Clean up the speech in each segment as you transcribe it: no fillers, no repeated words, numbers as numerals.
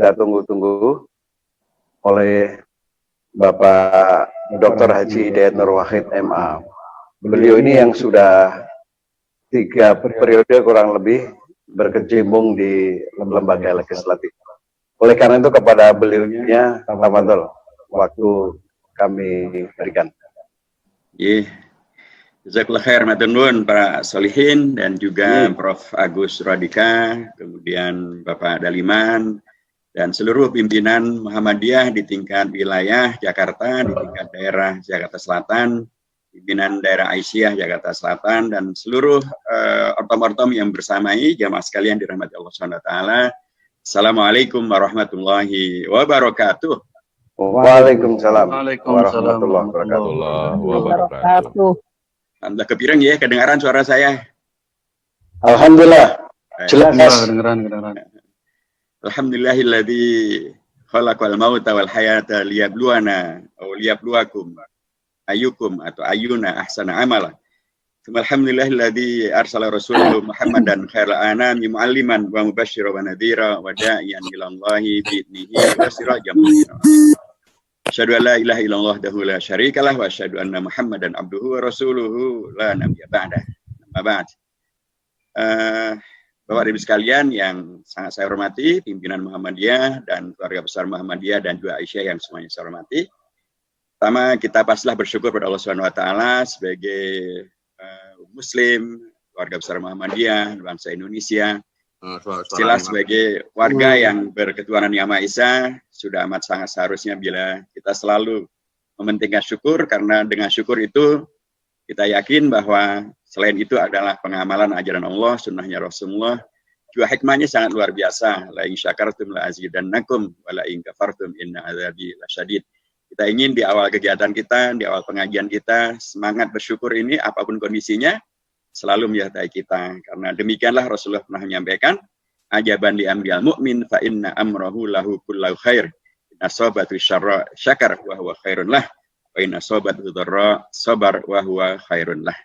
kita tunggu-tunggu oleh Bapak Dr. Haji Hidayat Nur Wahid MA. Beliau ini yang sudah 3 periode kurang lebih berkecimpung di lembaga legislatif. Oleh karena itu kepada beliaunya, tafadhol, waktu kami berikan. Jazakallah khair matur nuwun para solihin dan juga Prof. Agus Radika, kemudian Bapak Daliman dan seluruh pimpinan Muhammadiyah di tingkat wilayah Jakarta, di tingkat daerah Jakarta Selatan, pimpinan daerah Aisyah Jakarta Selatan, dan seluruh ortom-ortom yang bersamai, jamaah sekalian dirahmati Allah SWT. Assalamualaikum warahmatullahi wabarakatuh. Waalaikumsalam warahmatullahi wabarakatuh. Alhamdulillah kepireng ya, kedengaran suara saya. Alhamdulillah, jelas. Kedengaran. Alhamdulillahilladzi khalaqal mauta wal hayata liyabluwana aw liyabluwakum ayyukum atau ayyuna ahsana amala. Alhamdulillahilladzi arsala rasulahu Muhammadan khairal anami mualliman wa mubasysyiran wa nadhira wa da'iyan ila Allahi bi idnihi wa sirajan munira. Asyhadu an la ilaha illallah wahdahu la syarikalah wa asyhadu anna Muhammadan abduhu wa rasuluhu la nabiyya ba'dah. Amma ba'd. Bapak Ibu sekalian yang sangat saya hormati, pimpinan Muhammadiyah dan keluarga besar Muhammadiyah dan juga Aisyah yang semuanya saya hormati. Pertama, kita pastilah bersyukur pada Allah SWT sebagai Muslim, keluarga besar Muhammadiyah, bangsa Indonesia. Jelas sebagai warga yang berketuhanan Yang Maha Esa, sudah amat sangat seharusnya bila kita selalu mementingkan syukur, karena dengan syukur itu kita yakin bahwa selain itu adalah pengamalan ajaran Allah, sunnahnya Rasulullah. Juga hikmahnya sangat luar biasa. La in syakartum la azidannakum wa la in kafartum inna adzabi lasyadid. Kita ingin di awal kegiatan kita, di awal pengajian kita, semangat bersyukur ini apapun kondisinya selalu menyertai kita. Karena demikianlah Rasulullah pernah menyampaikan, ajaban li amril mu'min fa inna amrahu lahu kullu khair. Inna sabatu syarra syakar wa huwa khairun lah. Wa inna sabatu dharra sabar wa huwa khairun lah.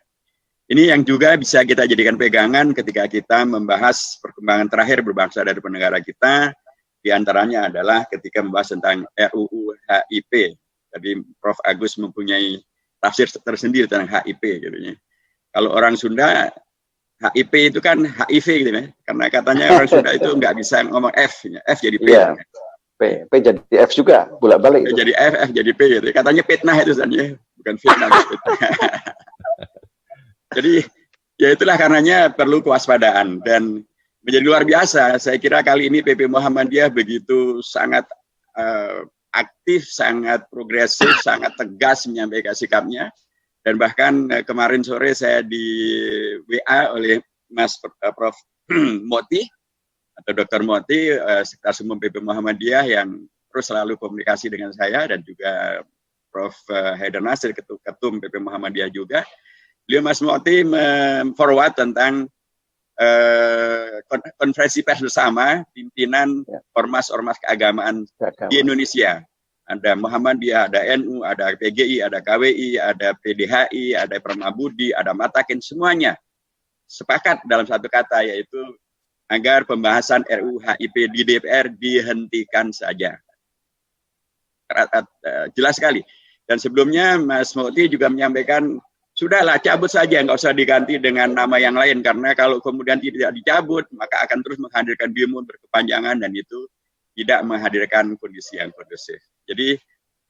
Ini yang juga bisa kita jadikan pegangan ketika kita membahas perkembangan terakhir berbangsa dari negara kita. Di antaranya adalah ketika membahas tentang RUU HIP. Tadi Prof. Agus mempunyai tafsir tersendiri tentang HIP. Gitu ya. Kalau orang Sunda, HIP itu kan HIV gitu ya. Karena katanya orang Sunda itu nggak bisa ngomong F. F jadi P. Yeah. P jadi F juga, bolak-balik. P jadi F jadi P gitu. Katanya fitnah itu sebenarnya, bukan fitnah. Jadi ya itulah karenanya perlu kewaspadaan dan menjadi luar biasa. Saya kira kali ini PP Muhammadiyah begitu sangat aktif, sangat progresif, sangat tegas menyampaikan sikapnya. Dan bahkan kemarin sore saya di WA oleh Mas Prof. Moti atau Dr. Moti, Sekretaris Umum PP Muhammadiyah yang terus selalu komunikasi dengan saya, dan juga Prof. Haidar Nasir, Ketum PP Muhammadiyah juga. Beliau Mas Moti forward tentang konferensi pers bersama pimpinan ormas-ormas keagamaan di Indonesia. Ada Muhammadiyah, ada NU, ada PGI, ada KWI, ada PDHI, ada Permabudi, ada Matakin, semuanya sepakat dalam satu kata, yaitu agar pembahasan RUU HIP di DPR dihentikan saja. Jelas sekali. Dan sebelumnya Mas Moti juga menyampaikan, sudahlah cabut saja, nggak usah diganti dengan nama yang lain, karena kalau kemudian tidak dicabut maka akan terus menghadirkan demo berkepanjangan dan itu tidak menghadirkan kondisi yang kondusif. Jadi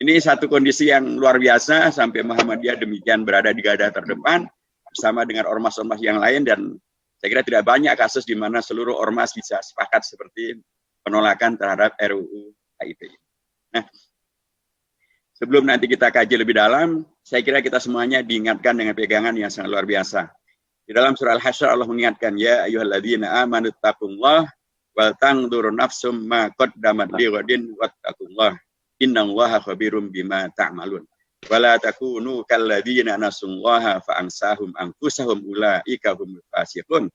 ini satu kondisi yang luar biasa sampai Muhammadiyah demikian berada di garda terdepan bersama dengan ormas-ormas yang lain, dan saya kira tidak banyak kasus di mana seluruh ormas bisa sepakat seperti penolakan terhadap RUU HIP. Nah, sebelum nanti kita kaji lebih dalam, saya kira kita semuanya diingatkan dengan pegangan yang sangat luar biasa. Di dalam surah Al-Hasyr Allah mengingatkan, ya ayyuhalladzina amanu taqullah wal tanzur nafsum ma qaddamat lighadin wattaqullah innallaha khabirum bima ta'malun. Wala takunu kalladzina nasullaha fa ansahum anfusahum ulaika humul fasiqun.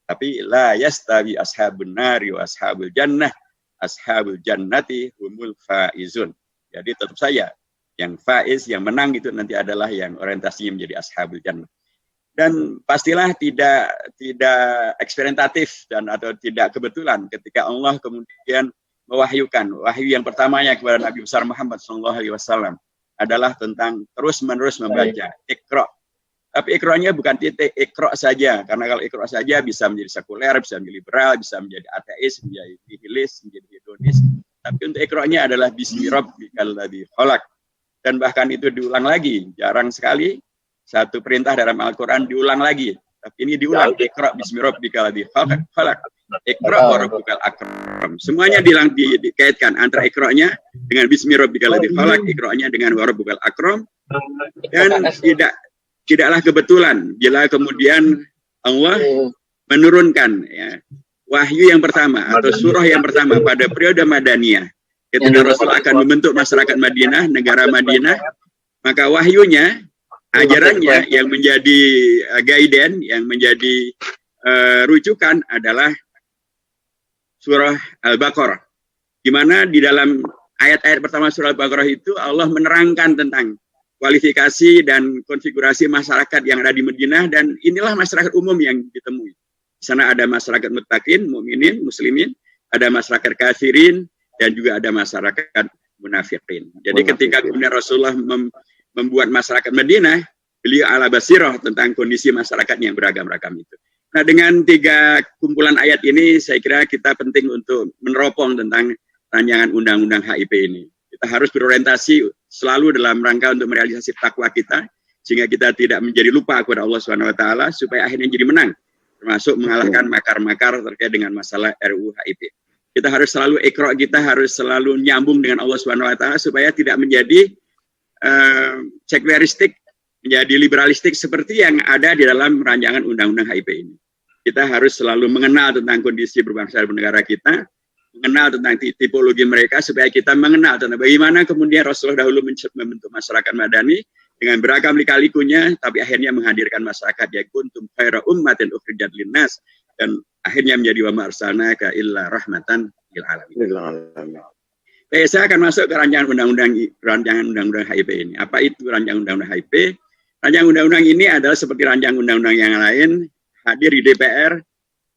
Tapi la yastawi ashabun nari wa ashabul jannati humul faizun. Jadi tetap saja yang faiz, yang menang itu nanti adalah yang orientasinya menjadi ashabul jannah. Dan pastilah tidak eksperimentatif dan atau tidak kebetulan ketika Allah kemudian mewahyukan. Wahyu yang pertamanya kepada Nabi besar Muhammad SAW adalah tentang terus-menerus membaca. Iqra. Tapi Iqra-nya bukan titik Iqra saja, karena kalau Iqra saja bisa menjadi sekuler, bisa menjadi liberal, bisa menjadi ateis, menjadi nihilis, menjadi hedonis. Tapi untuk Iqra-nya adalah Bismi Rabbikal ladzi khalaq. Dan bahkan itu diulang lagi, jarang sekali satu perintah dalam Al-Quran diulang lagi. Tapi ini diulang, Iqra Bismi Rabbikal ladzi khalaq. Iqra wa rabbukal akram. Semuanya dikaitkan antara Iqra-nya dengan Bismi Rabbikal ladzi khalaq, Iqra-nya dengan wa rabbukal akram. Dan tidaklah kebetulan bila kemudian Allah menurunkan ya, wahyu yang pertama atau surah yang pertama pada periode Madaniyah ketika Rasul akan membentuk masyarakat Madinah, negara Madinah, maka wahyunya, ajarannya yang menjadi guidance, yang menjadi rujukan adalah surah Al-Baqarah, di mana di dalam ayat-ayat pertama surah Al-Baqarah itu Allah menerangkan tentang kualifikasi dan konfigurasi masyarakat yang ada di Madinah, dan inilah masyarakat umum yang ditemui. Di sana ada masyarakat muttaqin, mukminin, muslimin, ada masyarakat kafirin, dan juga ada masyarakat munafiqin. Jadi ketika kemudian Rasulullah membuat masyarakat Madinah, beliau ala basirah tentang kondisi masyarakat yang beragam-ragam itu. Nah, dengan 3 kumpulan ayat ini, saya kira kita penting untuk meneropong tentang rancangan undang-undang HIP ini. Kita harus berorientasi selalu dalam rangka untuk merealisasi takwa kita, sehingga kita tidak menjadi lupa kepada Allah SWT, supaya akhirnya jadi menang, termasuk mengalahkan makar-makar terkait dengan masalah RUU HIP. Kita harus selalu Iqra, kita harus selalu nyambung dengan Allah SWT, supaya tidak menjadi sekuleristik, menjadi liberalistik seperti yang ada di dalam rancangan undang-undang HIP ini. Kita harus selalu mengenal tentang kondisi berbangsa dan bernegara kita, mengenal tentang tipologi mereka, supaya kita mengenal tentang bagaimana kemudian Rasulullah dahulu membentuk masyarakat Madani dengan beragam lika-likunya, tapi akhirnya menghadirkan masyarakat ya kuntum khaira ummatin ukhrijat linnas, dan akhirnya menjadi wa ma arsalnaka illa rahmatan lil alamin. Saya akan masuk ke rancangan undang-undang HIP ini. Apa itu rancangan undang-undang HIP? Rancangan undang-undang ini adalah seperti rancangan undang-undang yang lain, hadir di DPR.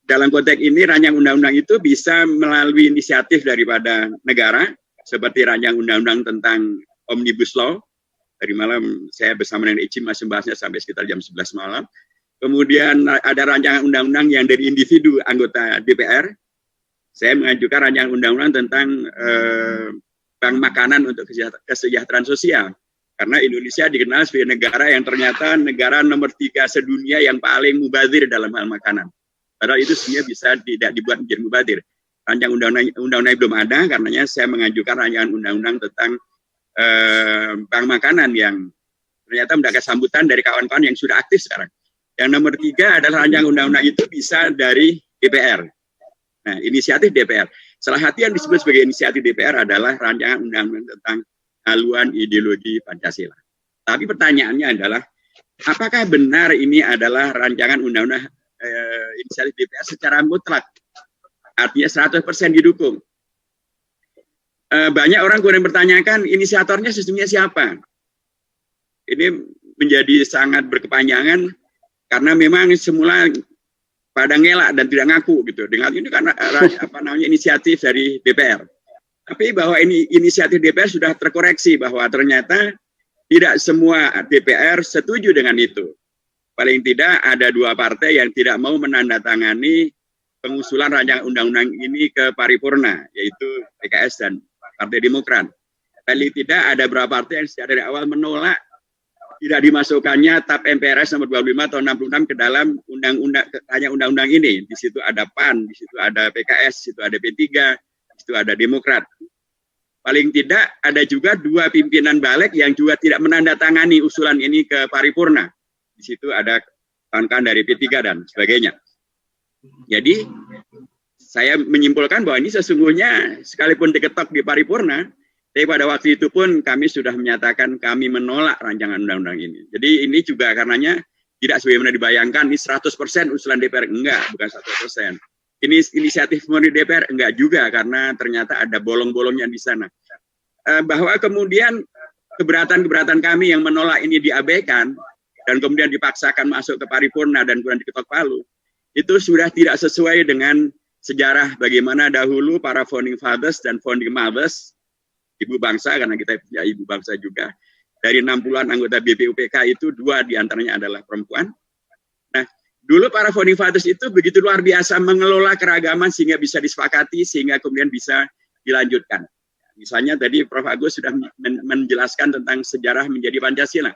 Dalam konteks ini, rancangan undang-undang itu bisa melalui inisiatif daripada negara, seperti rancangan undang-undang tentang Omnibus Law. Tadi malam saya bersama dengan Icim masih membahasnya sampai sekitar jam 11 malam. Kemudian ada rancangan undang-undang yang dari individu anggota DPR. Saya mengajukan rancangan undang-undang tentang bank makanan untuk kesejahteraan sosial. Karena Indonesia dikenal sebagai negara yang ternyata negara nomor 3 sedunia yang paling mubazir dalam hal makanan. Padahal itu sebenarnya bisa tidak dibuat menjadi mubazir. Rancangan undang-undang belum ada, karenanya saya mengajukan rancangan undang-undang tentang bank makanan yang ternyata mendapat sambutan dari kawan-kawan yang sudah aktif sekarang. Yang nomor 3 adalah rancangan undang-undang itu bisa dari DPR. Nah, inisiatif DPR. Salah satu yang disebut sebagai inisiatif DPR adalah rancangan undang-undang tentang haluan ideologi Pancasila. Tapi pertanyaannya adalah, apakah benar ini adalah rancangan undang-undang inisiatif DPR secara mutlak? Artinya 100% didukung. Banyak orang kemudian bertanyakan, inisiatornya sesungguhnya siapa? Ini menjadi sangat berkepanjangan, karena memang semula pada ngelak dan tidak ngaku gitu. Dengan ini karena inisiatif dari DPR. Tapi bahwa ini inisiatif DPR sudah terkoreksi bahwa ternyata tidak semua DPR setuju dengan itu. Paling tidak ada 2 partai yang tidak mau menandatangani pengusulan rancangan undang-undang ini ke paripurna, yaitu PKS dan Partai Demokrat. Paling tidak ada beberapa partai yang sejak dari awal menolak tidak dimasukkannya TAP MPRS nomor 25 tahun 66 ke dalam undang-undang ini. Di situ ada PAN, di situ ada PKS, di situ ada P3, di situ ada Demokrat. Paling tidak ada juga 2 pimpinan balik yang juga tidak menandatangani usulan ini ke paripurna. Di situ ada kawan-kawan dari P3 dan sebagainya. Jadi saya menyimpulkan bahwa ini sesungguhnya sekalipun diketok di paripurna, tapi pada waktu itu pun kami sudah menyatakan kami menolak rancangan undang-undang ini. Jadi ini juga karenanya tidak sebagaimana dibayangkan, ini 100% usulan DPR. Enggak, bukan 100%. Ini inisiatif murni DPR? Enggak juga, karena ternyata ada bolong-bolongnya di sana. Bahwa kemudian keberatan-keberatan kami yang menolak ini diabaikan, dan kemudian dipaksakan masuk ke paripurna dan kemudian diketok palu, itu sudah tidak sesuai dengan sejarah bagaimana dahulu para founding fathers dan founding mothers, ibu bangsa, karena kita punya ibu bangsa juga, dari 60-an anggota BPUPK itu 2 diantaranya adalah perempuan. Nah, dulu para founding fathers itu begitu luar biasa mengelola keragaman sehingga bisa disepakati, sehingga kemudian bisa dilanjutkan. Misalnya tadi Prof. Agus sudah menjelaskan tentang sejarah menjadi Pancasila.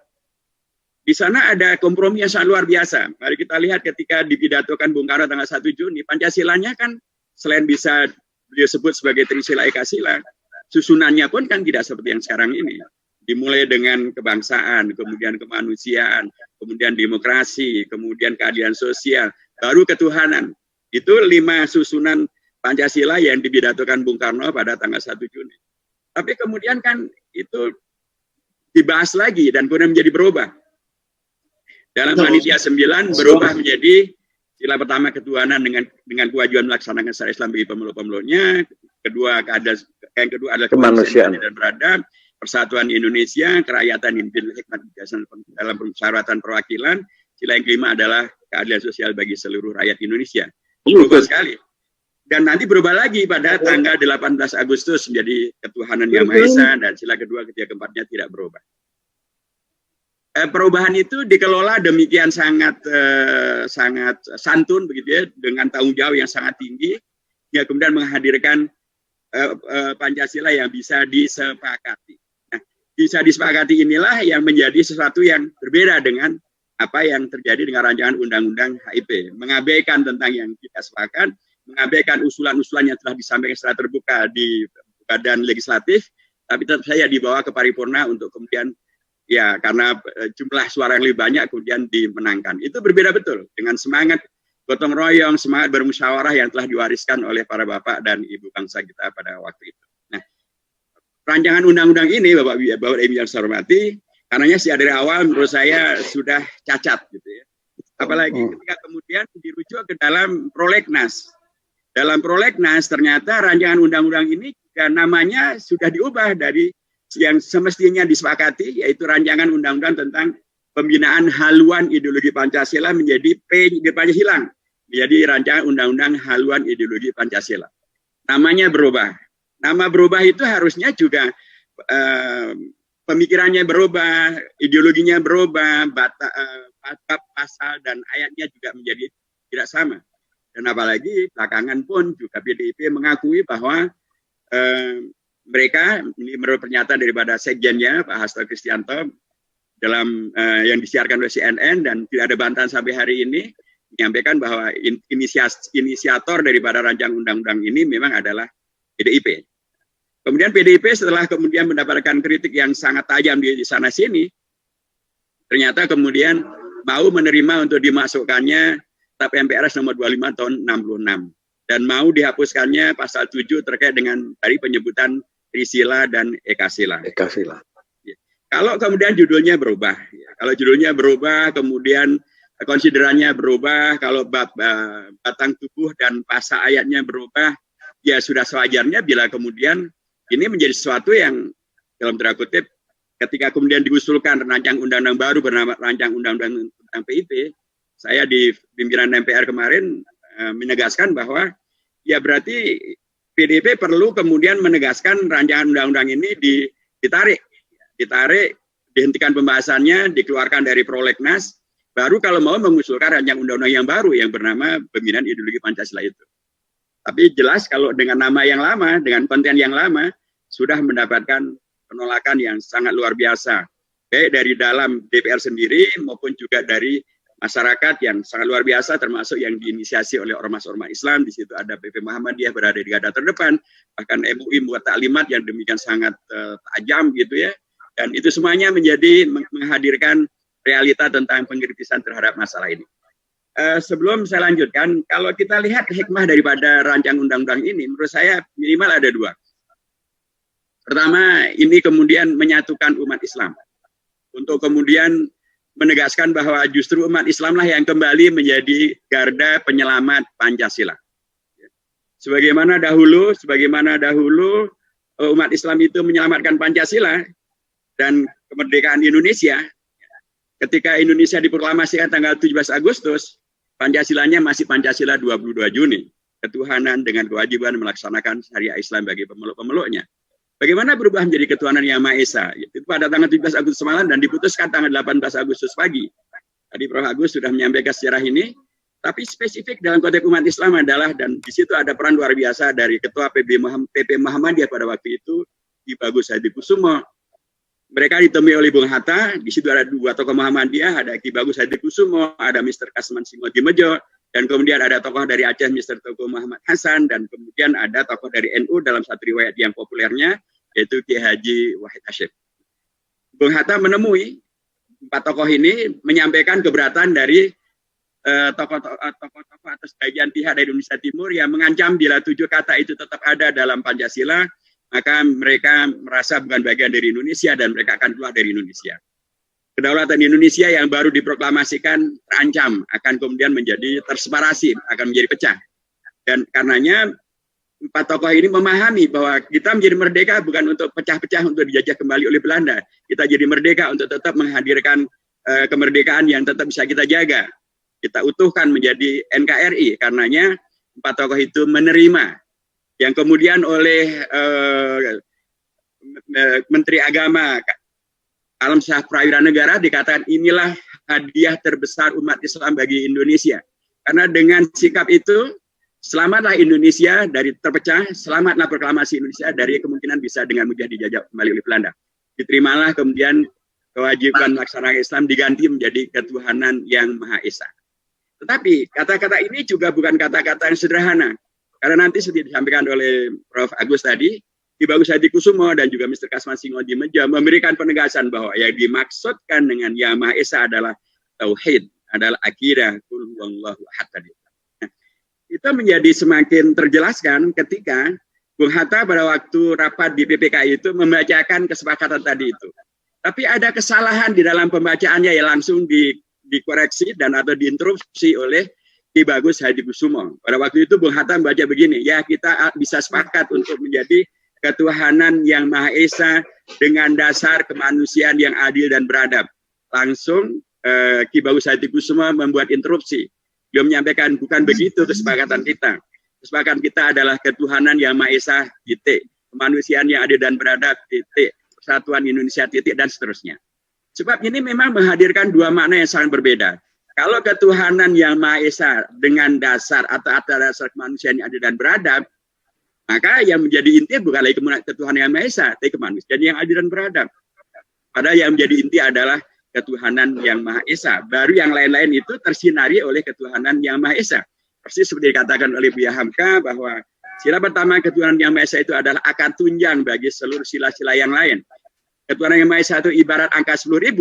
Di sana ada kompromi yang sangat luar biasa. Mari kita lihat ketika dipidatokan Bung Karno tanggal 1 Juni, Pancasilanya kan selain bisa beliau sebut sebagai Trisila Ekasila, susunannya pun kan tidak seperti yang sekarang ini. Dimulai dengan kebangsaan, kemudian kemanusiaan, kemudian demokrasi, kemudian keadilan sosial, baru ketuhanan. Itu 5 susunan Pancasila yang dipidatokan Bung Karno pada tanggal 1 Juni. Tapi kemudian kan itu dibahas lagi dan kemudian menjadi berubah. Dalam Panitia 9 berubah menjadi sila pertama ketuhanan dengan kewajiban melaksanakan syariat Islam bagi pemeluk-pemeluknya, yang kedua adalah kemanusiaan dan beradab, persatuan Indonesia, kerakyatan Indonesia, hikmat dalam persyaratan perwakilan. Sila yang kelima adalah keadilan sosial bagi seluruh rakyat Indonesia. Berubah sekali. Dan nanti berubah lagi pada tanggal 18 Agustus menjadi ketuhanan yang Maha Esa, dan sila kedua, ketiga, keempatnya tidak berubah. Perubahan itu dikelola demikian sangat santun begitu ya, dengan tanggung jawab yang sangat tinggi, ya kemudian menghadirkan Pancasila yang bisa disepakati. Nah, bisa disepakati inilah yang menjadi sesuatu yang berbeda dengan apa yang terjadi dengan rancangan undang-undang HIP, mengabaikan tentang yang kita sepakat, mengabaikan usulan-usulan yang telah disampaikan secara terbuka di badan legislatif, tapi tetap saya dibawa ke paripurna untuk kemudian ya karena jumlah suara yang lebih banyak kemudian dimenangkan. Itu berbeda betul dengan semangat gotong royong, semangat bermusyawarah yang telah diwariskan oleh para bapak dan ibu bangsa kita pada waktu itu. Nah, rancangan undang-undang ini Bapak Ibu yang saya hormati, karenanya sejak dari awal menurut saya sudah cacat gitu ya. Apalagi ketika kemudian dirujuk ke dalam prolegnas. Dalam prolegnas ternyata rancangan undang-undang ini namanya sudah diubah dari yang semestinya disepakati, yaitu rancangan undang-undang tentang pembinaan haluan ideologi Pancasila menjadi Pancasila hilang, menjadi rancangan undang-undang haluan ideologi Pancasila. Namanya berubah. Nama berubah itu harusnya juga pemikirannya berubah, ideologinya berubah, bab, pasal dan ayatnya juga menjadi tidak sama. Dan apalagi belakangan pun juga PDIP mengakui bahwa mereka, ini menurut pernyataan daripada sekjennya Pak Hasto Kristianto dalam yang disiarkan oleh CNN dan tidak ada bantahan sampai hari ini, menyampaikan bahwa inisiator daripada rancangan undang-undang ini memang adalah PDIP. Kemudian PDIP setelah kemudian mendapatkan kritik yang sangat tajam di sana sini, ternyata kemudian mau menerima untuk dimasukkannya TAP MPRS nomor 25 tahun 66 dan mau dihapuskannya pasal 7 terkait dengan dari penyebutan Trisila dan Ekasila. Kalau kemudian judulnya berubah, kalau judulnya berubah, kemudian konsiderannya berubah, kalau batang tubuh dan pasal ayatnya berubah, ya sudah sewajarnya bila kemudian ini menjadi sesuatu yang dalam tanda kutip ketika kemudian diusulkan rancangan undang-undang baru bernama rancangan undang-undang tentang PIP, saya di pimpinan MPR kemarin menegaskan bahwa ya berarti PDIP perlu kemudian menegaskan rancangan undang-undang ini ditarik, dihentikan pembahasannya, dikeluarkan dari prolegnas, baru kalau mau mengusulkan rancangan undang-undang yang baru yang bernama Pembinaan Ideologi Pancasila itu. Tapi jelas kalau dengan nama yang lama, dengan konten yang lama, sudah mendapatkan penolakan yang sangat luar biasa, baik dari dalam DPR sendiri maupun juga dari masyarakat yang sangat luar biasa, termasuk yang diinisiasi oleh ormas-ormas Islam. Di situ ada PP Muhammadiyah berada di garda terdepan, bahkan MUI membuat taklimat yang demikian sangat tajam gitu ya. Dan itu semuanya menjadi menghadirkan realita tentang pengkritisan terhadap masalah ini. Sebelum saya lanjutkan, kalau kita lihat hikmah daripada rancangan undang-undang ini, menurut saya minimal ada 2. Pertama, ini kemudian menyatukan umat Islam untuk kemudian menegaskan bahwa justru umat Islamlah yang kembali menjadi garda penyelamat Pancasila. Sebagaimana dahulu umat Islam itu menyelamatkan Pancasila dan kemerdekaan Indonesia, ketika Indonesia diproklamasikan tanggal 17 Agustus, Pancasilanya masih Pancasila 22 Juni. ketuhanan dengan kewajiban melaksanakan syariat Islam bagi pemeluk-pemeluknya. Bagaimana berubah menjadi ketuhanan yang Maha Esa? Itu pada tanggal 17 Agustus malam dan diputuskan tanggal 18 Agustus pagi. Tadi Prof. Agus sudah menyampaikan sejarah ini, tapi spesifik dalam konteks umat Islam adalah, dan di situ ada peran luar biasa dari Ketua PP Muhammadiyah pada waktu itu, Ki Bagus Hadikusumo. Mereka ditemui oleh Bung Hatta, di situ ada dua tokoh Muhammadiyah, ada Ki Bagus Hadikusumo, ada Mr. Kasman Singotimejo, dan kemudian ada tokoh dari Aceh, Mr. Tokoh Muhammad Hasan, dan kemudian ada tokoh dari NU dalam satu riwayat yang populernya, yaitu Ki Haji Wahid Hasyim. Bung Hatta menemui empat tokoh ini, menyampaikan keberatan dari tokoh-tokoh atau sebagian pihak dari Indonesia Timur yang mengancam bila 7 kata itu tetap ada dalam Pancasila, maka mereka merasa bukan bagian dari Indonesia dan mereka akan keluar dari Indonesia. Kedaulatan Indonesia yang baru diproklamasikan terancam, akan kemudian menjadi terseparasi, akan menjadi pecah. Dan karenanya empat tokoh ini memahami bahwa kita menjadi merdeka bukan untuk pecah-pecah untuk dijajah kembali oleh Belanda. Kita jadi merdeka untuk tetap menghadirkan kemerdekaan yang tetap bisa kita jaga. Kita utuhkan menjadi NKRI. Karenanya empat tokoh itu menerima yang kemudian oleh Menteri Agama Alam Syah Prawira Negara dikatakan inilah hadiah terbesar umat Islam bagi Indonesia. Karena dengan sikap itu, selamatlah Indonesia dari terpecah, selamatlah proklamasi Indonesia dari kemungkinan bisa dengan mudah dijajah kembali oleh Belanda. Diterimalah kemudian kewajiban melaksanakan Islam diganti menjadi ketuhanan yang Maha Esa. Tetapi kata-kata ini juga bukan kata-kata yang sederhana. Karena nanti seperti disampaikan oleh Prof. Agus tadi, Ki Bagus Hadikusumo dan juga Mr. Kasman Singotimejo memberikan penegasan bahwa yang dimaksudkan dengan Yang Maha Esa adalah tauhid, adalah akidah, qul huwallahu ahad tadi. Nah, itu menjadi semakin terjelaskan ketika Bung Hatta pada waktu rapat di PPKI itu membacakan kesepakatan tadi itu. Tapi ada kesalahan di dalam pembacaannya yang langsung dikoreksi dan atau diinterupsi oleh Ki Bagus Hadikusumo. Pada waktu itu Bung Hatta membaca begini, ya kita bisa sepakat untuk menjadi ketuhanan yang Maha Esa dengan dasar kemanusiaan yang adil dan beradab. Langsung Ki Bagus Hadikusumo membuat interupsi. Dia menyampaikan bukan begitu kesepakatan kita. Kesepakatan kita adalah ketuhanan yang Maha Esa, titik. Kemanusiaan yang adil dan beradab, titik. Persatuan Indonesia, titik, dan seterusnya. Sebab ini memang menghadirkan dua makna yang sangat berbeda. Kalau ketuhanan yang Maha Esa dengan dasar atau atas dasar kemanusiaan yang adil dan beradab, maka yang menjadi inti bukan lagi ketuhanan yang Maha Esa, tapi kemanusiaan yang adil dan beradab. Padahal yang menjadi inti adalah ketuhanan yang Maha Esa. Baru yang lain-lain itu tersinari oleh ketuhanan yang Maha Esa. Persis seperti dikatakan oleh Buya Hamka bahwa sila pertama ketuhanan yang Maha Esa itu adalah akar tunjang bagi seluruh sila-sila yang lain. Ketuhanan yang Maha Esa itu ibarat angka 10.000,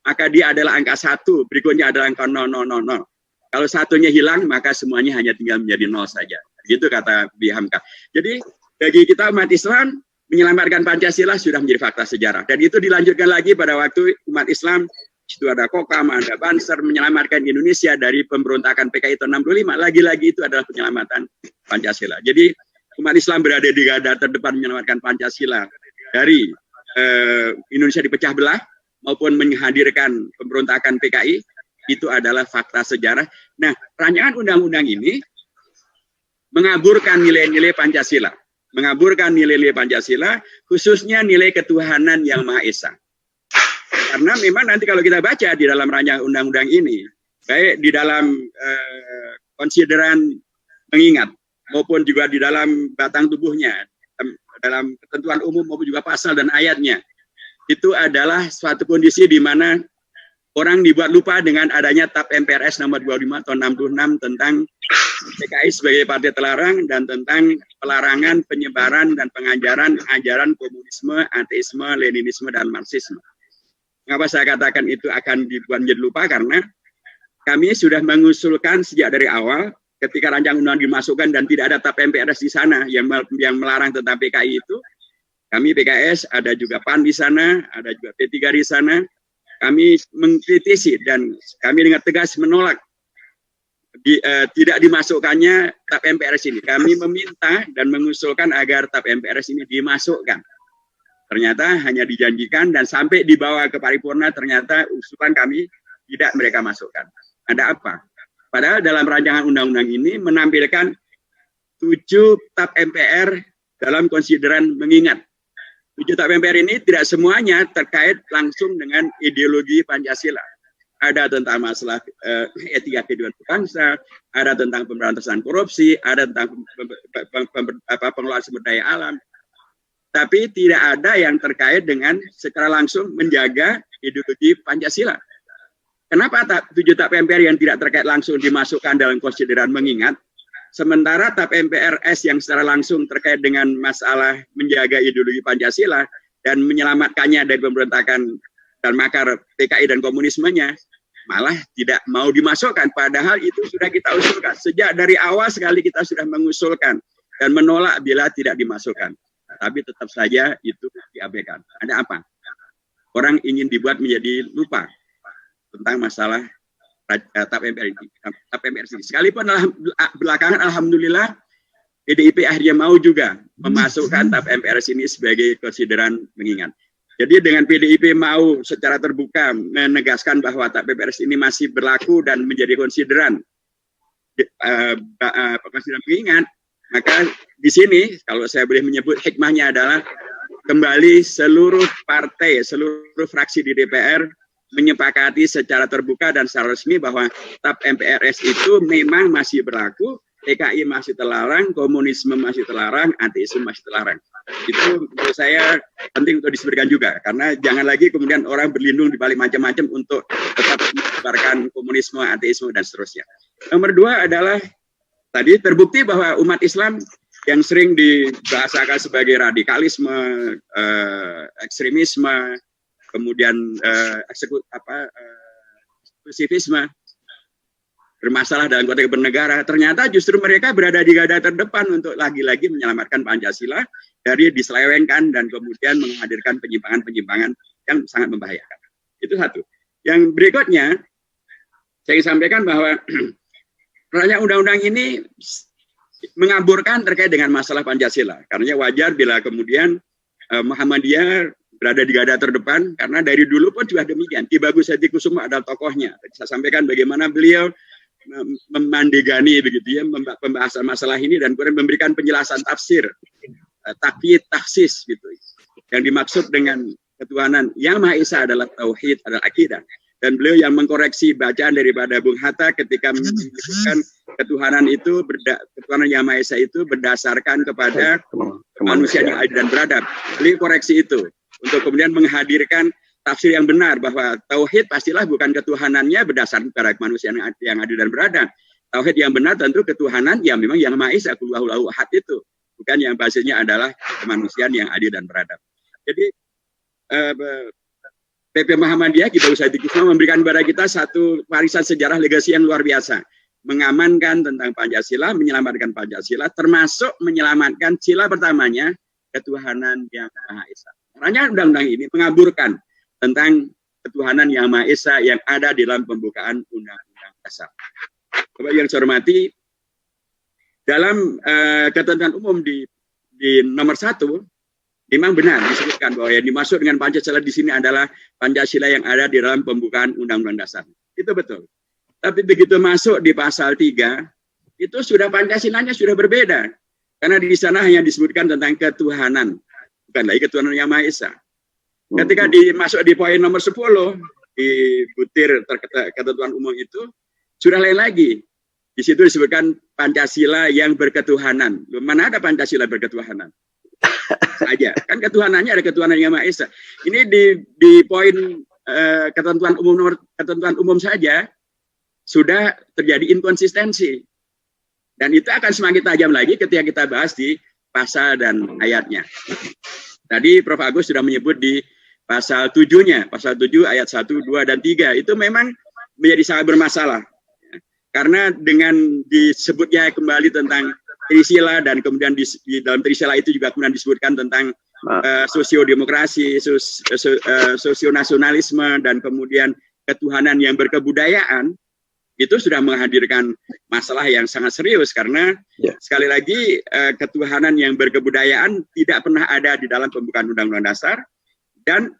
maka dia adalah angka 1, berikutnya adalah angka 0000. Kalau satunya hilang, maka semuanya hanya tinggal menjadi 0 saja. Gitu kata Buya Hamka. Jadi bagi kita umat Islam, menyelamatkan Pancasila sudah menjadi fakta sejarah. Dan itu dilanjutkan lagi pada waktu umat Islam, itu ada Kokam, ada Banser, menyelamatkan Indonesia dari pemberontakan PKI tahun 65. Lagi-lagi itu adalah penyelamatan Pancasila. Jadi umat Islam berada di garda terdepan menyelamatkan Pancasila dari Indonesia dipecah belah maupun menghadirkan pemberontakan PKI. Itu adalah fakta sejarah. Nah, rancangan undang-undang ini mengaburkan nilai-nilai Pancasila. Mengaburkan nilai-nilai Pancasila, khususnya nilai ketuhanan yang Maha Esa. Karena memang nanti kalau kita baca di dalam rancangan undang-undang ini, baik di dalam konsideran mengingat, maupun juga di dalam batang tubuhnya, dalam ketentuan umum maupun juga pasal dan ayatnya, itu adalah suatu kondisi di mana orang dibuat lupa dengan adanya TAP MPRS nomor 25 tahun 66 tentang PKI sebagai partai terlarang dan tentang pelarangan penyebaran dan pengajaran ajaran komunisme, ateisme, leninisme, dan marxisme. Mengapa saya katakan itu akan dibuat menjadi lupa? Karena kami sudah mengusulkan sejak dari awal ketika rancangan undang dimasukkan dan tidak ada TAP MPRS di sana yang melarang tentang PKI itu. Kami PKS, ada juga PAN di sana, ada juga P3 di sana. Kami mengkritisi dan kami dengan tegas menolak tidak dimasukkannya TAP MPRS ini. Kami meminta dan mengusulkan agar TAP MPRS ini dimasukkan. Ternyata hanya dijanjikan dan sampai dibawa ke paripurna ternyata usulan kami tidak mereka masukkan. Ada apa? Padahal dalam rancangan undang-undang ini menampilkan 7 TAP MPR dalam konsideran mengingat. 7 TAP MPR ini tidak semuanya terkait langsung dengan ideologi Pancasila. Ada tentang masalah etika kehidupan bangsa, ada tentang pemberantasan korupsi, ada tentang pengelolaan sumber daya alam. Tapi tidak ada yang terkait dengan secara langsung menjaga ideologi Pancasila. Kenapa 7 TAP MPR yang tidak terkait langsung dimasukkan dalam konsideran mengingat, sementara TAP MPRS yang secara langsung terkait dengan masalah menjaga ideologi Pancasila dan menyelamatkannya dari pemberontakan dan makar PKI dan komunismenya, malah tidak mau dimasukkan. Padahal itu sudah kita usulkan. Sejak dari awal sekali kita sudah mengusulkan dan menolak bila tidak dimasukkan. Tapi tetap saja itu diabaikan. Ada apa? Orang ingin dibuat menjadi lupa tentang masalah TAP MPR ini. Sekalipun belakangan alhamdulillah PDIP akhirnya mau juga memasukkan TAP MPR ini sebagai konsideran mengingat. Jadi dengan PDIP mau secara terbuka menegaskan bahwa TAP MPR ini masih berlaku dan menjadi konsideran mengingat, maka di sini kalau saya boleh menyebut hikmahnya adalah kembali seluruh partai, seluruh fraksi di DPR menyepakati secara terbuka dan secara resmi bahwa TAP MPRS itu memang masih berlaku, PKI masih terlarang, komunisme masih terlarang, ateisme masih terlarang. Itu menurut saya penting untuk disebutkan juga, karena jangan lagi kemudian orang berlindung di balik macam-macam untuk tetap menyebarkan komunisme, ateisme, dan seterusnya. Nomor 2 adalah tadi terbukti bahwa umat Islam yang sering dibahasakan sebagai radikalisme, ekstremisme, kemudian eksklusifisme, bermasalah dalam konteks bernegara, ternyata justru mereka berada di garda terdepan untuk lagi-lagi menyelamatkan Pancasila dari diselewengkan dan kemudian menghadirkan penyimpangan-penyimpangan yang sangat membahayakan. Itu satu. Yang berikutnya, saya ingin sampaikan bahwa rancangan undang-undang ini mengaburkan terkait dengan masalah Pancasila. Karena wajar bila kemudian Muhammadiyah berada di garda terdepan, karena dari dulu pun juga demikian. Ki Bagus Hadikusuma adalah tokohnya. Saya sampaikan bagaimana beliau memandegani begitu ya pembahasan masalah ini dan kemudian memberikan penjelasan tafsir, takyid, taksis gitu. Yang dimaksud dengan ketuhanan yang Maha Esa adalah tauhid, adalah akidah. Dan beliau yang mengkoreksi bacaan daripada Bung Hatta ketika menyebutkan ketuhanan itu ketuhanan yang Maha Esa itu berdasarkan kepada kemanusiaan yang adil dan beradab. Beliau koreksi itu untuk kemudian menghadirkan tafsir yang benar bahwa tauhid pastilah bukan ketuhanannya berdasarkan kepada kemanusiaan yang adil dan beradab. Tauhid yang benar tentu ketuhanan yang memang yang Maha Esa, Qul huwallahu ahad itu, bukan yang basisnya adalah kemanusiaan yang adil dan beradab. Jadi PP Muhammadiyah kita usai memberikan kepada kita satu warisan sejarah legasi yang luar biasa, mengamankan tentang Pancasila, menyelamatkan Pancasila, termasuk menyelamatkan sila pertamanya ketuhanan yang Maha Esa. Rancangan undang-undang ini mengaburkan tentang ketuhanan yang Maha Esa yang ada di dalam pembukaan Undang-Undang Dasar. Bapak yang saya hormati, dalam ketentuan umum di nomor 1, memang benar disebutkan bahwa yang dimaksud dengan Pancasila di sini adalah Pancasila yang ada di dalam pembukaan Undang-Undang Dasar. Itu betul. Tapi begitu masuk di pasal 3, itu sudah Pancasilanya sudah berbeda. Karena di sana hanya disebutkan tentang ketuhanan, bukan lagi ketuhanan yang Maha Esa. Ketika dimasuk di poin nomor 10, di butir ketentuan umum itu, sudah lain lagi. Di situ disebutkan Pancasila yang berketuhanan. Mana ada Pancasila berketuhanan? Saja. Kan ketuhanannya ada ketuhanan yang Maha Esa. Ini di poin ketentuan umum saja sudah terjadi inkonsistensi. Dan itu akan semakin tajam lagi ketika kita bahas di pasal dan ayatnya. Tadi Prof. Agus sudah menyebut di pasal 7-nya, pasal 7 ayat 1, 2, dan 3, itu memang menjadi sangat bermasalah. Karena dengan disebutnya kembali tentang Trisila dan kemudian di dalam Trisila itu juga kemudian disebutkan tentang sosiodemokrasi, sosionasionalisme, dan kemudian ketuhanan yang berkebudayaan, itu sudah menghadirkan masalah yang sangat serius karena sekali lagi ketuhanan yang berkebudayaan tidak pernah ada di dalam pembukaan Undang-Undang Dasar dan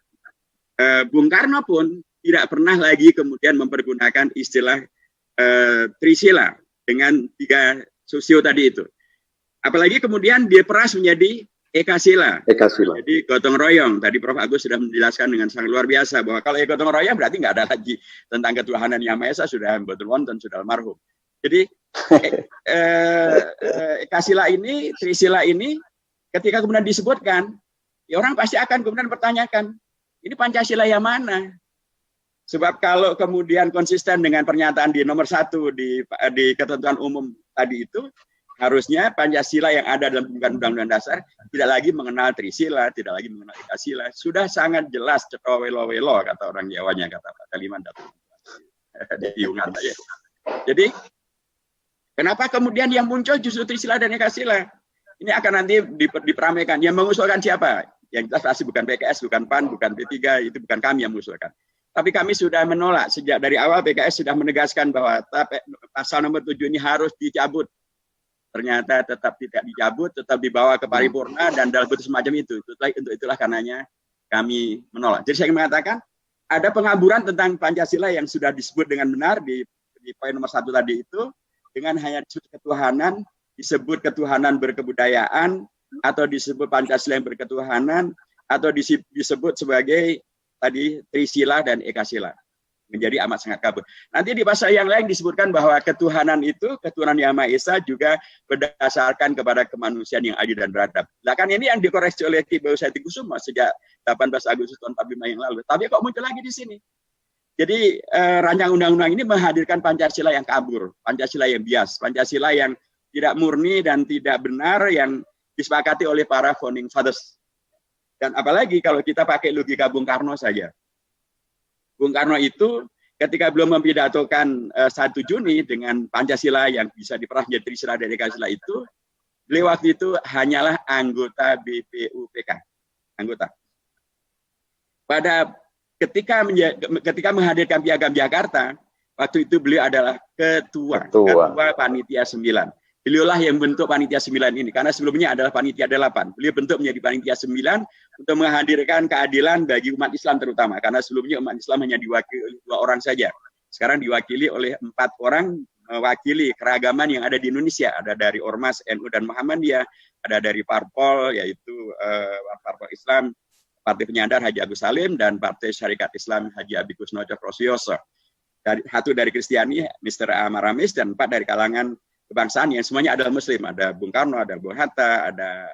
Bung Karno pun tidak pernah lagi kemudian mempergunakan istilah Trisila dengan 3 sosio tadi itu. Apalagi kemudian diperas menjadi Ekasila. Ekasila. Jadi gotong royong. Tadi Prof. Agus sudah menjelaskan dengan sangat luar biasa bahwa kalau gotong royong berarti nggak ada lagi tentang ketuhanan Yang Maha Esa, sudah betul wonten, sudah almarhum. Jadi Ekasila ini, Trisila ini, ketika kemudian disebutkan, ya orang pasti akan kemudian bertanyakan, ini Pancasila yang mana? Sebab kalau kemudian konsisten dengan pernyataan di nomor 1 di ketentuan umum tadi itu, harusnya Pancasila yang ada dalam Undang-Undang Dasar tidak lagi mengenal Trisila, tidak lagi mengenal Ekasila. Sudah sangat jelas cetowelo-welo kata orang Jawanya, kata Pak Kalimantan. Jadi kenapa kemudian yang muncul justru Trisila dan Ekasila? Ini akan nanti diperamaikan. Yang mengusulkan siapa? Yang jelas pasti bukan PKS, bukan PAN, bukan P3, itu bukan kami yang mengusulkan. Tapi kami sudah menolak. Sejak dari awal PKS sudah menegaskan bahwa pasal nomor 7 ini harus dicabut. Ternyata tetap tidak dicabut, tetap dibawa ke paripurna, dan dalam bentuk semacam itu. Untuk itulah karenanya kami menolak. Jadi saya mengatakan, ada pengaburan tentang Pancasila yang sudah disebut dengan benar di poin nomor 1 tadi itu, dengan hanya disebut ketuhanan, disebut ketuhanan berkebudayaan, atau disebut Pancasila yang berketuhanan, atau disebut sebagai tadi Trisila dan Ekasila. Menjadi amat sangat kabur. Nanti di pasal yang lain disebutkan bahwa ketuhanan itu, ketuhanan Yang Maha Esa juga berdasarkan kepada kemanusiaan yang adil dan beradab. Nah kan ini yang dikoreksi oleh Ki Bayu Saidikusumo sejak 18 Agustus tahun 45 yang lalu. Tapi kok muncul lagi di sini? Jadi rancangan undang-undang ini menghadirkan Pancasila yang kabur, Pancasila yang bias, Pancasila yang tidak murni dan tidak benar yang disepakati oleh para founding fathers. Dan apalagi kalau kita pakai logika Bung Karno saja. Bung Karno itu ketika belum mempidatokan 1 Juni dengan Pancasila yang bisa diperas menjadi Trisila dan Ekasila itu, beliau waktu itu hanyalah anggota BPUPK. Anggota. Pada ketika menghadirkan Piagam Jakarta, waktu itu beliau adalah ketua Panitia 9. Beliaulah yang bentuk Panitia 9 ini, karena sebelumnya adalah Panitia 8. Beliau bentuk menjadi Panitia 9 untuk menghadirkan keadilan bagi umat Islam terutama, karena sebelumnya umat Islam hanya diwakili oleh 2 orang saja. Sekarang diwakili oleh 4 orang, mewakili keragaman yang ada di Indonesia. Ada dari Ormas, NU, dan Muhammadiyah, ada dari Parpol, yaitu Parpol Islam, Partai Penyandar Haji Agus Salim, dan Partai Syarikat Islam Haji Abikus Nojo Rosioso. Satu dari Kristiani, Mr. Amar Ramis, dan 4 dari kalangan kebangsaan yang semuanya adalah Muslim. Ada Bung Karno, ada Bung Hatta, ada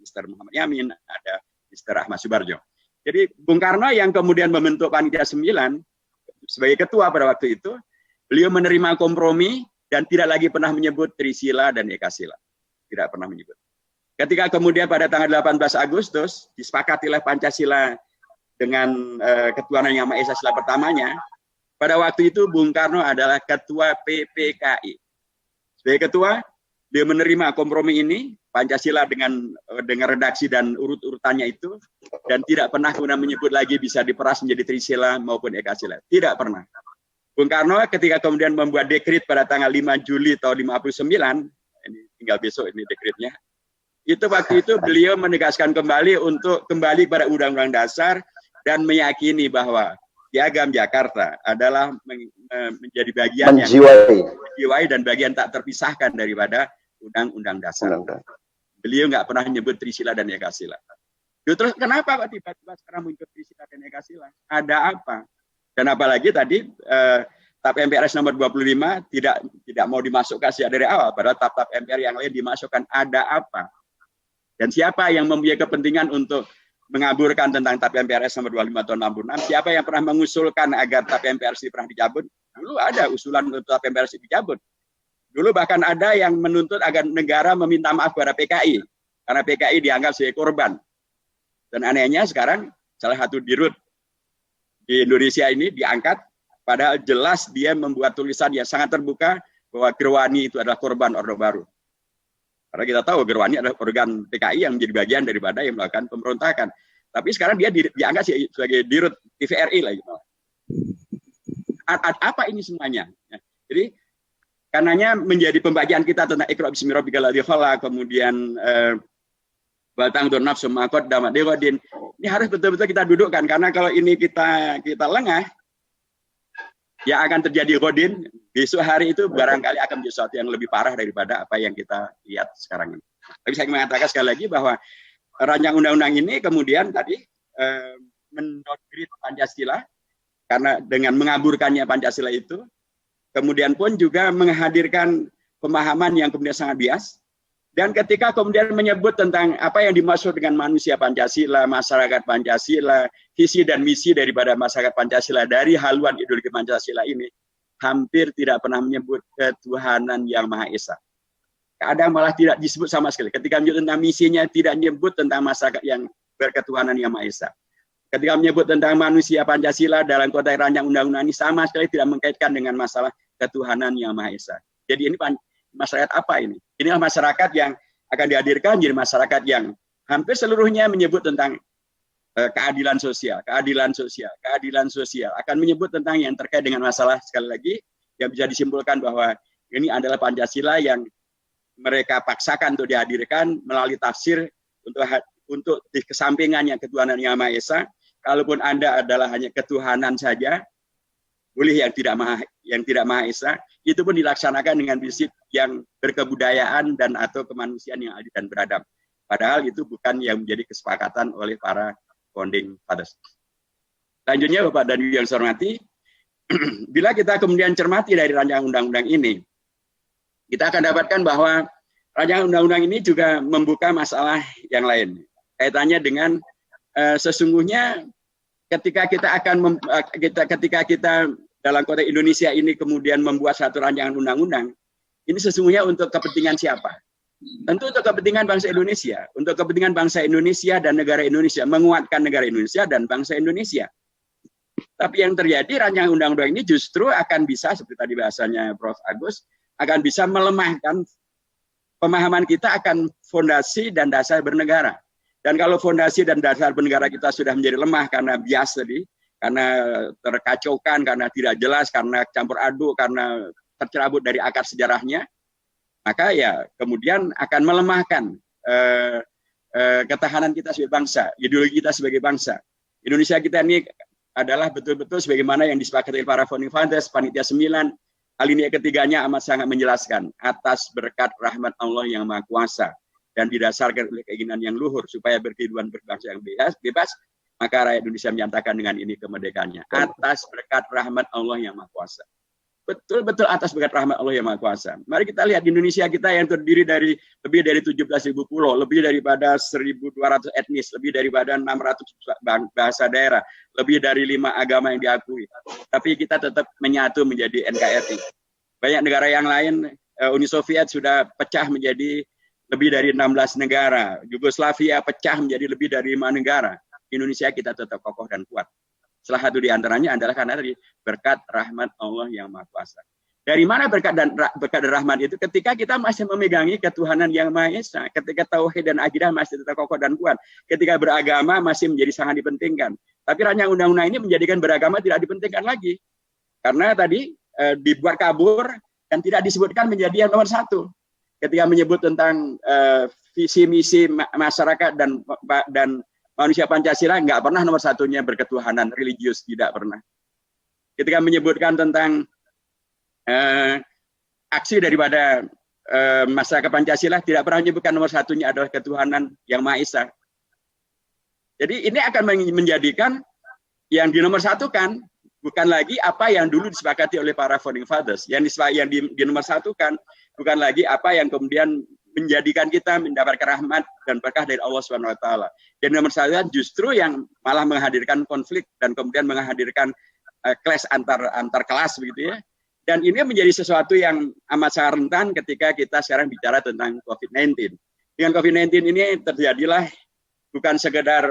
Mr. Muhammad Yamin, ada Mr. Ahmad Subarjo. Jadi Bung Karno yang kemudian membentuk Panitia 9 sebagai ketua pada waktu itu, beliau menerima kompromi dan tidak lagi pernah menyebut Trisila dan Ekasila. Tidak pernah menyebut. Ketika kemudian pada tanggal 18 Agustus disepakatilah Pancasila dengan ketuhanan Yang Maha Esa sila pertamanya, pada waktu itu Bung Karno adalah ketua PPKI. Sebagai ketua, dia menerima kompromi ini, Pancasila dengan redaksi dan urut-urutannya itu, dan tidak pernah kemudian menyebut lagi bisa diperas menjadi Trisila maupun Ekasila. Tidak pernah. Bung Karno ketika kemudian membuat dekret pada tanggal 5 Juli tahun 59, ini tinggal besok ini dekretnya, itu waktu itu beliau menegaskan kembali untuk kembali pada Undang-Undang Dasar dan meyakini bahwa Piagam Jakarta adalah menjadi bagian yang menjiwai dan bagian tak terpisahkan daripada Undang-Undang Dasar. Beliau nggak pernah menyebut Trisila dan Ekasila. Terus kenapa kok tiba-tiba sekarang muncul Trisila dan Ekasila? Ada apa? Dan apalagi tadi TAP MPRS nomor 25 tidak mau dimasukkan sejak dari awal, padahal TAP MPR yang lain dimasukkan. Ada apa? Dan siapa yang mempunyai kepentingan untuk mengaburkan tentang TAP MPRS nomor 25 tahun 66? Siapa yang pernah mengusulkan agar TAP MPRS pernah dicabut? Dulu ada usulan untuk TAP MPRS dicabut. Dulu bahkan ada yang menuntut agar negara meminta maaf kepada PKI karena PKI dianggap sebagai korban. Dan anehnya sekarang salah satu dirut di Indonesia ini diangkat, padahal jelas dia membuat tulisan yang sangat terbuka bahwa Gerwani itu adalah korban Orde Baru. Karena kita tahu Gerwani adalah organ PKI yang menjadi bagian daripada yang melakukan pemberontakan. Tapi sekarang dia dianggap sebagai dirut TVRI lagi. Apa ini semuanya? Jadi karenanya menjadi pembagian kita tentang Iqra bismi rabbikal ladzi khalaq, kemudian batang don nafsu makot damat dewadin. Ini harus betul-betul kita dudukkan, karena kalau ini kita lengah, ya akan terjadi godin, Besok hari itu barangkali akan menjadi sesuatu yang lebih parah daripada apa yang kita lihat sekarang ini. Tapi saya mengatakan sekali lagi bahwa rancangan undang-undang ini kemudian tadi mendowngrade Pancasila karena dengan mengaburkannya Pancasila itu, kemudian pun juga menghadirkan pemahaman yang kemudian sangat bias. Dan ketika kemudian menyebut tentang apa yang dimaksud dengan manusia Pancasila, masyarakat Pancasila, visi dan misi daripada masyarakat Pancasila dari haluan ideologi Pancasila ini, hampir tidak pernah menyebut ketuhanan yang Maha Esa. Kadang malah tidak disebut sama sekali. Ketika menyebut tentang misinya, tidak menyebut tentang masyarakat yang berketuhanan yang Maha Esa. Ketika menyebut tentang manusia Pancasila dalam konteks rancangan undang-undang ini, sama sekali tidak mengkaitkan dengan masalah ketuhanan yang Maha Esa. Jadi ini masyarakat apa ini? Inilah masyarakat yang akan dihadirkan jadi masyarakat yang hampir seluruhnya menyebut tentang keadilan sosial, akan menyebut tentang yang terkait dengan masalah, sekali lagi yang bisa disimpulkan bahwa ini adalah Pancasila yang mereka paksakan untuk dihadirkan melalui tafsir untuk di kesampingannya ketuhanan yang Maha Esa. Kalaupun Anda adalah hanya ketuhanan saja, boleh yang tidak Maha Esa, itu pun dilaksanakan dengan prinsip yang berkebudayaan dan atau kemanusiaan yang adil dan beradab. Padahal itu bukan yang menjadi kesepakatan oleh para founding fathers. Selanjutnya Bapak dan Ibu yang saya hormati, bila kita kemudian cermati dari rancangan undang-undang ini, kita akan dapatkan bahwa rancangan undang-undang ini juga membuka masalah yang lain. Kaitannya dengan sesungguhnya ketika kita dalam konteks Indonesia ini kemudian membuat satu rancangan undang-undang, ini sesungguhnya untuk kepentingan siapa? Tentu untuk kepentingan bangsa Indonesia, untuk kepentingan bangsa Indonesia dan negara Indonesia, menguatkan negara Indonesia dan bangsa Indonesia. Tapi yang terjadi rancangan undang-undang ini justru akan bisa, seperti tadi bahasanya Prof. Agus, akan bisa melemahkan pemahaman kita akan fondasi dan dasar bernegara. Dan kalau fondasi dan dasar bernegara kita sudah menjadi lemah karena bias tadi, karena terkacaukan, karena tidak jelas, karena campur aduk, karena tercerabut dari akar sejarahnya, maka ya kemudian akan melemahkan ketahanan kita sebagai bangsa, ideologi kita sebagai bangsa. Indonesia kita ini adalah betul-betul sebagaimana yang disepakati oleh para founding fathers, Panitia 9, alinea ketiganya amat sangat menjelaskan, atas berkat rahmat Allah yang Maha Kuasa dan didasarkan oleh keinginan yang luhur supaya berkehidupan berbangsa yang bebas, maka rakyat Indonesia menyatakan dengan ini kemerdekaannya. Atas berkat rahmat Allah yang Maha Kuasa. Betul-betul atas berkat rahmat Allah yang Maha Kuasa. Mari kita lihat di Indonesia kita yang terdiri dari lebih dari 17.000 pulau, lebih daripada 1.200 etnis, lebih daripada 600 bahasa daerah, lebih dari 5 agama yang diakui. Tapi kita tetap menyatu menjadi NKRI. Banyak negara yang lain, Uni Soviet sudah pecah menjadi lebih dari 16 negara. Yugoslavia pecah menjadi lebih dari 5 negara. Indonesia kita tetap kokoh dan kuat. Salah satu di antaranya adalah karena tadi berkat rahmat Allah yang Maha Kuasa. Dari mana berkat dan rahmat itu? Ketika kita masih memegangi ketuhanan yang Maha Esa, ketika tauhid dan akidah masih tetap kokoh dan kuat, ketika beragama masih menjadi sangat dipentingkan. Tapi rancangan undang-undang ini menjadikan beragama tidak dipentingkan lagi. Karena tadi dibuat kabur dan tidak disebutkan menjadi yang nomor satu. Ketika menyebut tentang visi misi masyarakat dan manusia Pancasila, nggak pernah nomor satunya berketuhanan religius, tidak pernah. Ketika menyebutkan tentang aksi daripada masyarakat Pancasila, tidak pernah menyebutkan nomor satunya adalah ketuhanan yang Maha Esa. Jadi ini akan menjadikan yang dinomorsatukan bukan lagi apa yang dulu disepakati oleh para founding fathers. Yang dinomorsatukan bukan lagi apa yang kemudian menjadikan kita mendapatkan rahmat dan berkah dari Allah SWT. Dan nomor satu justru yang malah menghadirkan konflik dan kemudian menghadirkan clash antar kelas begitu ya. Dan ini menjadi sesuatu yang amat sangat rentan ketika kita sekarang bicara tentang COVID-19. Dengan COVID-19 ini terjadilah bukan sekedar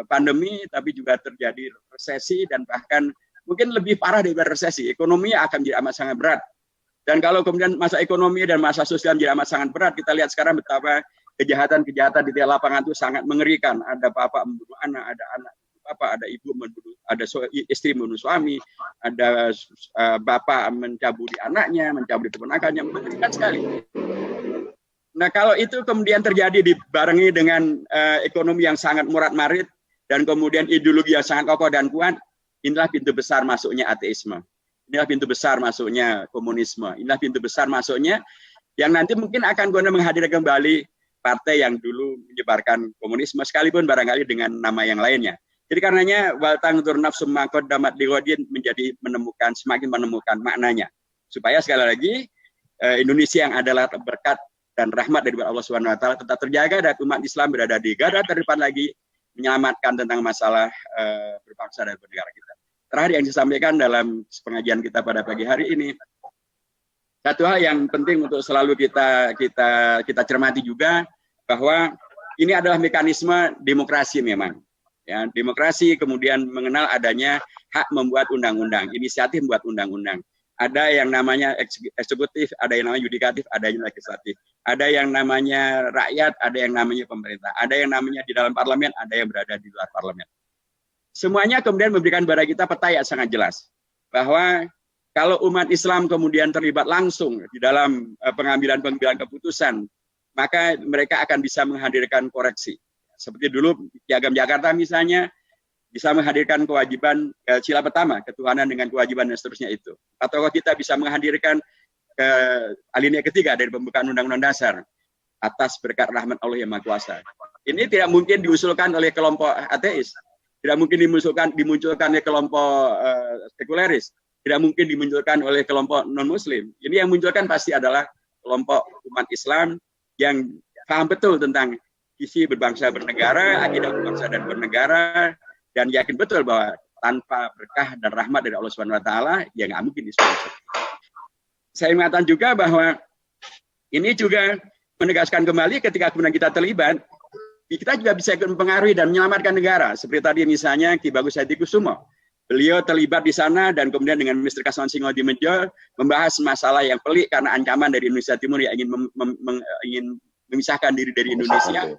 pandemi, tapi juga terjadi resesi dan bahkan mungkin lebih parah daripada resesi. Ekonomi akan menjadi amat sangat berat. Dan kalau kemudian masa ekonomi dan masa sosial menjadi amat sangat berat, kita lihat sekarang betapa kejahatan-kejahatan di tiap lapangan itu sangat mengerikan. Ada bapak membunuh anak, ada anak bapak, ada ibu membunuh, ada istri membunuh suami, ada bapak mencabuli anaknya, mencabuli keponakannya, mengerikan sekali. Nah kalau itu kemudian terjadi dibarengi dengan ekonomi yang sangat murat-marit dan kemudian ideologi yang sangat kokoh dan kuat, inilah pintu besar masuknya ateisme. Inilah pintu besar masuknya komunisme. Inilah pintu besar masuknya yang nanti mungkin akan kemudian menghadirkan kembali partai yang dulu menyebarkan komunisme, sekalipun barangkali dengan nama yang lainnya. Jadi karenanya waltang tur nafsum makod damat liwadin menjadi semakin menemukan maknanya. Supaya sekali lagi Indonesia yang adalah berkat dan rahmat dari Allah Subhanahu wa taala tetap terjaga dan umat Islam berada di garda terdepan lagi menyelamatkan tentang masalah berbangsa dan bernegara kita. Terakhir yang disampaikan dalam pengajian kita pada pagi hari ini, satu hal yang penting untuk selalu kita cermati juga bahwa ini adalah mekanisme demokrasi memang. Ya, demokrasi kemudian mengenal adanya hak membuat undang-undang, inisiatif membuat undang-undang. Ada yang namanya eksekutif, ada yang namanya yudikatif, ada yang legislatif. Ada yang namanya rakyat, ada yang namanya pemerintah. Ada yang namanya di dalam parlemen, ada yang berada di luar parlemen. Semuanya kemudian memberikan kepada kita peta yang sangat jelas. Bahwa kalau umat Islam kemudian terlibat langsung di dalam pengambilan keputusan, maka mereka akan bisa menghadirkan koreksi. Seperti dulu Piagam Jakarta misalnya, bisa menghadirkan kewajiban sila pertama, ketuhanan dengan kewajiban dan seterusnya itu. Atau kita bisa menghadirkan alinea ketiga dari pembukaan Undang-Undang Dasar atas berkat rahmat Allah yang Maha Kuasa. Ini tidak mungkin diusulkan oleh kelompok ateis, tidak mungkin dimunculkan oleh kelompok sekuleris, tidak mungkin dimunculkan oleh kelompok non-Muslim. Ini yang munculkan pasti adalah kelompok umat Islam yang paham betul tentang isi berbangsa bernegara, akidah berbangsa dan bernegara, dan yakin betul bahwa tanpa berkah dan rahmat dari Allah Subhanahu wa taala ya nggak mungkin disponsor. Saya mengatakan juga bahwa ini juga menegaskan kembali ketika kemudian kita terlibat, kita juga bisa mempengaruhi dan menyelamatkan negara. Seperti tadi misalnya Ki Bagus Hadikusumo. Beliau terlibat di sana dan kemudian dengan Mr. Kaswan Singo Dimejo membahas masalah yang pelik karena ancaman dari Indonesia Timur yang ingin memisahkan diri dari Indonesia.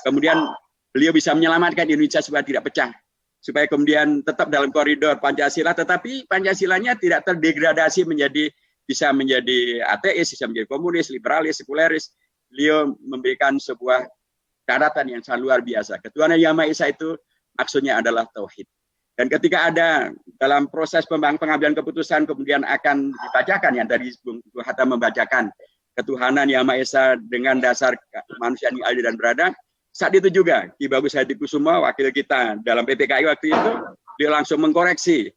Kemudian beliau bisa menyelamatkan Indonesia supaya tidak pecah. Supaya kemudian tetap dalam koridor Pancasila, tetapi Pancasilanya tidak terdegradasi bisa menjadi ateis, bisa menjadi komunis, liberalis, sekuleris. Beliau memberikan sebuah catatan yang sangat luar biasa. Ketuhanan Yang Maha Esa itu maksudnya adalah tauhid. Dan ketika ada dalam proses pengambilan keputusan kemudian akan dibacakan, yang tadi Bung Hatta membacakan ketuhanan Yang Maha Esa dengan dasar kemanusiaan yang adil dan beradab. Saat itu juga Ki Bagus Hadikusumo, wakil kita dalam PPKI waktu itu, dia langsung mengkoreksi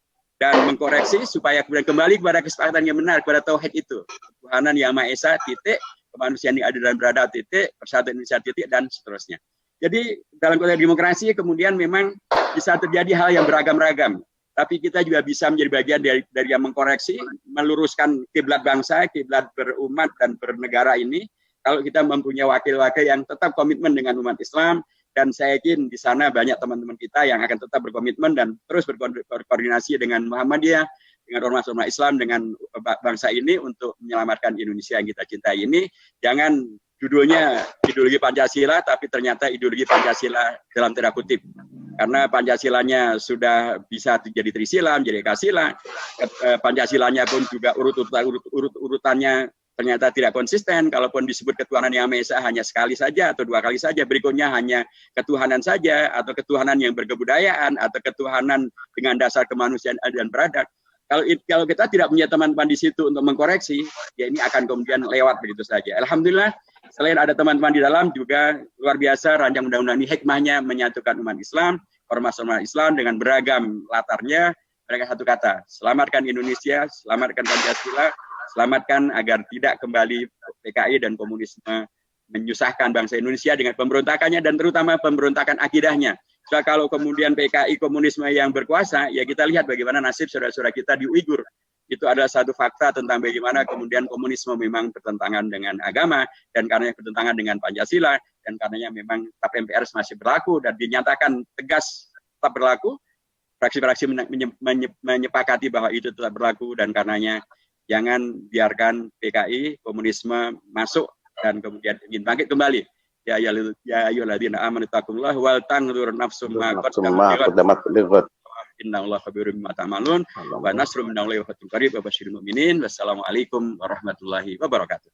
supaya kemudian kembali kepada kesepakatan yang benar, kepada tauhid itu. Ketuhanan Yang Maha Esa, titik, kemanusiaan yang adil dan beradab, titik, persatuan Indonesia, titik, dan seterusnya. Jadi dalam konteks demokrasi kemudian memang bisa terjadi hal yang beragam-ragam. Tapi kita juga bisa menjadi bagian dari yang mengkoreksi, meluruskan kiblat bangsa, kiblat berumat dan bernegara ini. Kalau kita mempunyai wakil-wakil yang tetap komitmen dengan umat Islam, dan saya yakin di sana banyak teman-teman kita yang akan tetap berkomitmen dan terus berkoordinasi dengan Muhammadiyah, dengan ormas-ormas Islam, dengan bangsa ini untuk menyelamatkan Indonesia yang kita cintai ini. Jangan judulnya ideologi Pancasila, tapi ternyata ideologi Pancasila dalam tanda kutip. Karena Pancasilanya sudah bisa jadi Trisila, menjadi Ekasila. Pancasilanya pun juga urutannya ternyata tidak konsisten. Kalaupun disebut ketuhanan Yang Maha Esa hanya sekali saja atau dua kali saja, berikutnya hanya ketuhanan saja, atau ketuhanan yang berkebudayaan, atau ketuhanan dengan dasar kemanusiaan dan beradab. Kalau kita tidak punya teman-teman di situ untuk mengkoreksi, ya ini akan kemudian lewat begitu saja. Alhamdulillah, selain ada teman-teman di dalam, juga luar biasa rancangan undang-undang ini hikmahnya menyatukan umat Islam, ormas-ormas Islam dengan beragam latarnya. Mereka satu kata, selamatkan Indonesia, selamatkan Pancasila, selamatkan agar tidak kembali PKI dan komunisme menyusahkan bangsa Indonesia dengan pemberontakannya dan terutama pemberontakan akidahnya. So, kalau kemudian PKI komunisme yang berkuasa, ya kita lihat bagaimana nasib saudara-saudara kita di Uighur. Itu adalah satu fakta tentang bagaimana kemudian komunisme memang bertentangan dengan agama, dan karenanya bertentangan dengan Pancasila, dan karenanya memang TAP MPR masih berlaku dan dinyatakan tegas tetap berlaku. Fraksi-fraksi menyepakati bahwa itu tetap berlaku, dan karenanya jangan biarkan PKI komunisme masuk dan kemudian ingin bangkit kembali. Ya ayyuhalladzina amanu taqullaha wal tanzur nafsum ma qaddamat lighad. Innallaha khabirum bima ta'malun wa nasrun minallahi wa fathun qarib wa basyiril mu'minin. Wassalamualaikum warahmatullahi wabarakatuh.